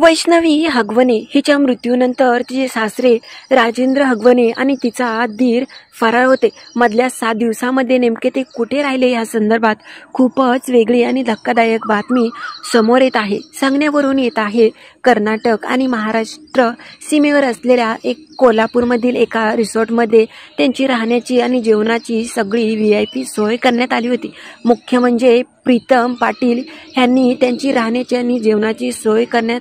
वैष्णवी हगवणे हिच्या मृत्यूनंतर तिचे सासरे राजेंद्र हगवणे आणि तिचा दीर फरार होते. मधल्या 7 दिवसामध्ये नेमके ते कुठे राहिले या संदर्भात खूपच वेगळी आणि धक्कादायक बातमी समोर येत आहे. सांगण्यावरून येत आहे कर्नाटक आणि महाराष्ट्र सीमेवर असलेल्या कोल्हापूरमधील एका रिसॉर्टमध्ये त्यांची राहण्याची आणि जेवणाची सगळी VIP सोय करण्यात आली होती. मुख्य म्हणजे प्रीतम पाटील यांनी त्यांची राहण्याची आणि जेवणाची सोय करण्यात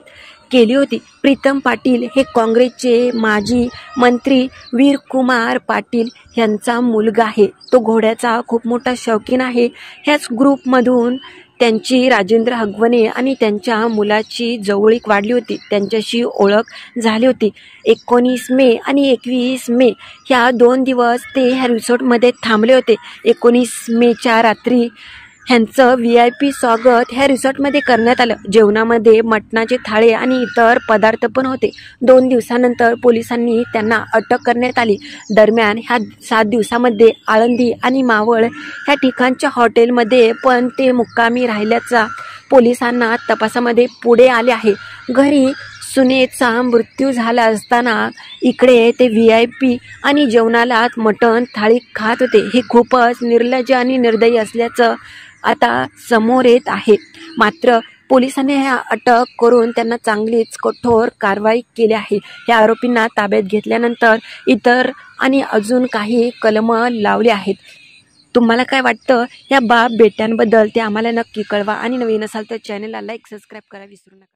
केली होती. प्रीतम पाटील हे काँग्रेसचे माजी मंत्री वीरकुमार पाटील यांचा मुलगा आहे. तो घोड्याचा खूप मोठा शौकीन आहे. ह्याच ग्रुपमधून त्यांची राजेंद्र हगवणे आणि त्यांच्या मुलाची जवळीक वाढली होती. त्यांच्याशी ओळख झाली होती. 19 मे आणि 21 मे ह्या 2 दिवस ते ह्या रिसॉर्टमध्ये थांबले होते. 19 मेच्या रात्री ह्यांचं VIP स्वागत ह्या रिसॉर्टमध्ये करण्यात आलं. जेवणामध्ये मटणाचे थाळे आणि इतर पदार्थ पण होते. 2 दिवसानंतर पोलिसांनी त्यांना अटक करण्यात आली. दरम्यान ह्या 7 दिवसामध्ये आळंदी आणि मावळ ह्या ठिकाणच्या हॉटेलमध्ये पण ते मुक्कामी राहिल्याचा पोलिसांना तपासामध्ये पुढे आले आहे. घरी सुनेचा मृत्यू झाला असताना इकडे ते VIP आणि जेवणाला मटण थाळी खात होते. हे खूपच निर्लज्ज आणि निर्दयी असल्याचं आता समोर येत आहे. मात्र पोलिसांनी अटक करून त्यांना चांगलीच कठोर कारवाई केली आहे. या आरोपींना ताब्यात घेतल्यानंतर इतर आणि अजून काही कलम लावली आहेत. तुम्हाला काय वाटतं या बाप बेट्यांबद्दल ते आम्हाला नक्की कळवा आणि नवीन असाल तर चॅनलला लाईक सबस्क्राईब करा विसरू नका.